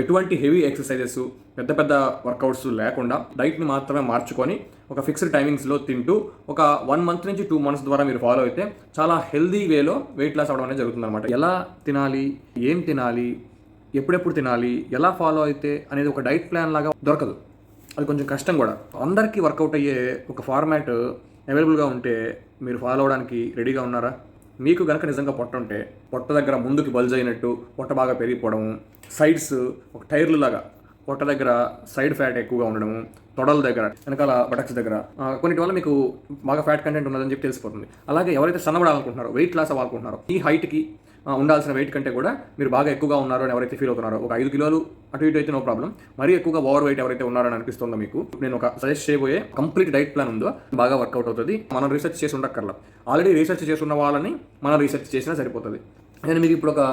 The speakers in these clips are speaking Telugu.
ఎటువంటి హెవీ ఎక్సర్సైజెస్, పెద్ద పెద్ద వర్కౌట్స్ లేకుండా డైట్ని మాత్రమే మార్చుకొని ఒక ఫిక్స్డ్ టైమింగ్స్లో తింటూ ఒక 1 మంత్ నుంచి 2 మంత్స్ ద్వారా మీరు ఫాలో అయితే చాలా హెల్దీ వేలో వెయిట్ లాస్ అవ్వడం అనేది జరుగుతుందన్నమాట. ఎలా తినాలి, ఏం తినాలి, ఎప్పుడెప్పుడు తినాలి, ఎలా ఫాలో అయితే అనేది ఒక డైట్ ప్లాన్ లాగా దొరకదు. అది కొంచెం కష్టం కూడా. అందరికీ వర్కౌట్ అయ్యే ఒక ఫార్మాట్ అవైలబుల్గా ఉంటే మీరు ఫాలో అవడానికి రెడీగా ఉన్నారా? మీకు కనుక నిజంగా పొట్ట ఉంటే పొట్ట దగ్గర ముందుకు బల్జ్ అయినట్టు పొట్ట బాగా పెరిగిపోవడము, సైడ్స్ ఒక టైర్లు లాగా పొట్ట దగ్గర సైడ్ ఫ్యాట్ ఎక్కువగా ఉండడము, తొడల దగ్గర వెనకాల బటక్స్ దగ్గర కొన్నిటి వల్ల మీకు బాగా ఫ్యాట్ కంటెంట్ ఉన్నదని చెప్పి తెలిసిపోతుంది. అలాగే ఎవరైతే సన్నబడాలనుకుంటున్నారో, వెయిట్ లాస్ అవ్వాలనుకుంటున్నారో, ఈ హైట్కి ఉండాల్సిన వెయిట్ కంటే కూడా మీరు బాగా ఎక్కువగా ఉన్నారో అని ఎవరైతే ఫీల్ అవుతున్నారో, ఒక 5 కిలోలు అటు ఇటు అయితే నో ప్రాబ్లం, మరీ ఎక్కువగా ఓవర్ వెయిట్ ఎవరైతే ఉన్నారని అనిపిస్తుందో మీకు, నేను ఒక సజెస్ట్ చేయబోయే కంప్లీట్ డైట్ ప్లాన్ ఉందో బాగా వర్కౌట్ అవుతుంది. మనం రీసెర్చ్ చేసి ఉండక్కర్లా, ఆల్రెడీ రీసెర్చ్ చేసి ఉన్న వాళ్ళని మనం రీసెర్చ్ చేసినా సరిపోతుంది. నేను మీకు ఇప్పుడు ఒక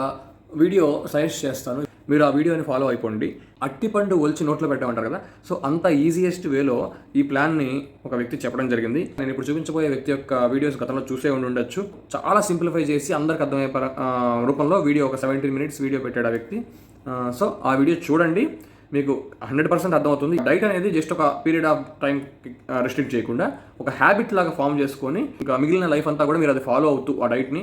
వీడియో సజెస్ట్ చేస్తాను, మీరు ఆ వీడియోని ఫాలో అయిపోండి. అట్టిపండు ఒలిచి నోట్లో పెట్టమంటారు కదా, సో అంత ఈజియెస్ట్ వేలో ఈ ప్లాన్ని ఒక వ్యక్తి చెప్పడం జరిగింది. నేను ఇప్పుడు చూపించబోయే వ్యక్తి యొక్క వీడియోస్ గతంలో చూసే ఉండొచ్చు. చాలా సింప్లిఫై చేసి అందరికి అర్థమయ్యే రూపంలో వీడియో, ఒక 17 minutes వీడియో పెట్టాడు ఆ వ్యక్తి. సో ఆ వీడియో చూడండి, మీకు 100% అర్థమవుతుంది. డైట్ అనేది జస్ట్ ఒక పీరియడ్ ఆఫ్ టైం రెస్ట్రిక్ట్ చేయకుండా ఒక హ్యాబిట్ లాగా ఫామ్ చేసుకొని ఇంకా మిగిలిన లైఫ్ అంతా కూడా మీరు అది ఫాలో అవుతూ ఆ డైట్ని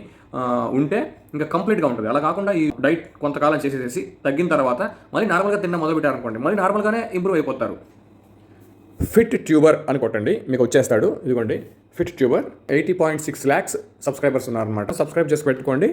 ఉంటే ఇంకా కంప్లీట్గా ఉంటుంది. అలా కాకుండా ఈ డైట్ కొంతకాలం చేసేసి తగ్గిన తర్వాత మళ్ళీ నార్మల్గా తిన్న మొదలుపెట్టారనుకోండి, మళ్ళీ నార్మల్గానే ఇంప్రూవ్ అయిపోతారు. ఫిట్ ట్యూబర్ అని కొట్టండి, మీకు వచ్చేస్తాడు. ఇదిగోండి, ఫిట్ ట్యూబర్ 80.6 lakhs సబ్స్క్రైబర్స్ ఉన్నారనమాట. సబ్స్క్రైబ్ చేసి పెట్టుకోండి.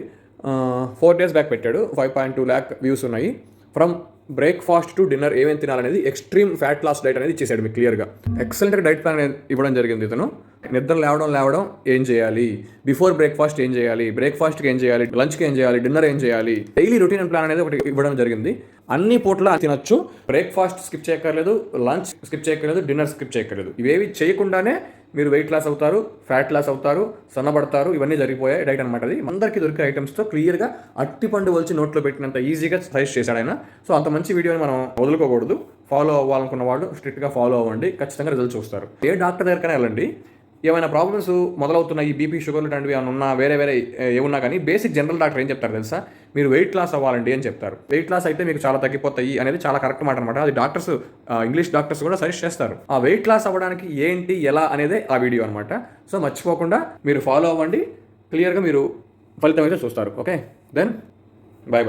4 days బ్యాక్ పెట్టాడు, 5.2 lakh వ్యూస్ ఉన్నాయి. ఫ్రమ్ బ్రేక్ఫాస్ట్ టు డిన్నర్ ఏమేమి తినాలనేది ఎక్స్ట్రీమ్ ఫ్యాట్ లాస్ డైట్ అనేది ఇచ్చేసాడు మీకు క్లియర్గా. ఎక్సలెంట్ డైట్ ప్లాన్ ఇవ్వడం జరిగింది ఇతను. నిద్ర లేవడం ఏం చేయాలి, బిఫోర్ బ్రేక్ఫాస్ట్ ఏం చేయాలి, బ్రేక్ఫాస్ట్కి ఏం చేయాలి, లంచ్కి ఏం చేయాలి, డిన్నర్ ఏం చేయాలి, డైలీ రొటీన్ ప్లాన్ అనేది ఒకటి ఇవ్వడం జరిగింది. అన్ని పూట్ల తినొచ్చు, బ్రేక్ఫాస్ట్ స్కిప్ చేయక్కర్లేదు, లంచ్ స్కిప్ చేయక్కర్లేదు, డిన్నర్ స్కిప్ చేయక్కర్లేదు. ఇవేవి చేయకుండానే మీరు వెయిట్ లాస్ అవుతారు, ఫ్యాట్ లాస్ అవుతారు, సన్నబడతారు. ఇవన్నీ జరిగిపోయాయి డైట్ అనమాట. అది అందరికీ దొరికే ఐటమ్స్తో క్లియర్గా అట్టిపండు వలిచి నోట్లో పెట్టినంత ఈజీగా సజెస్ట్ చేశాడు ఆయన. సో అంత మంచి వీడియోని మనం వదులుకోకూడదు. ఫాలో అవ్వాలనుకున్న వాళ్ళు స్ట్రిక్ట్గా ఫాలో అవ్వండి, ఖచ్చితంగా రిజల్ట్ చూస్తారు. ఏ డాక్టర్ దగ్గరకైనా వెళ్ళండి, ఏమైనా ప్రాబ్లమ్స్ మొదలవుతున్నాయి, బీపీ షుగర్లు లాంటివి ఏమైనా ఉన్నా, వేరే ఏమున్నా కానీ బేసిక్ జనరల్ డాక్టర్ ఏం చెప్తారు తెలుసా? మీరు వెయిట్ లాస్ అవ్వాలండి అని చెప్తారు. వెయిట్ లాస్ అయితే మీకు చాలా తగ్గిపోతాయి అనేది చాలా కరెక్ట్ మాట అనమాట. అది డాక్టర్స్, ఇంగ్లీష్ డాక్టర్స్ కూడా సజెస్ట్ చేస్తారు. ఆ వెయిట్ లాస్ అవ్వడానికి ఏంటి, ఎలా అనేదే ఆ వీడియో అనమాట. సో మర్చిపోకుండా మీరు ఫాలో అవ్వండి, క్లియర్గా మీరు ఫలితం అయితే చూస్తారు. Okay, then by.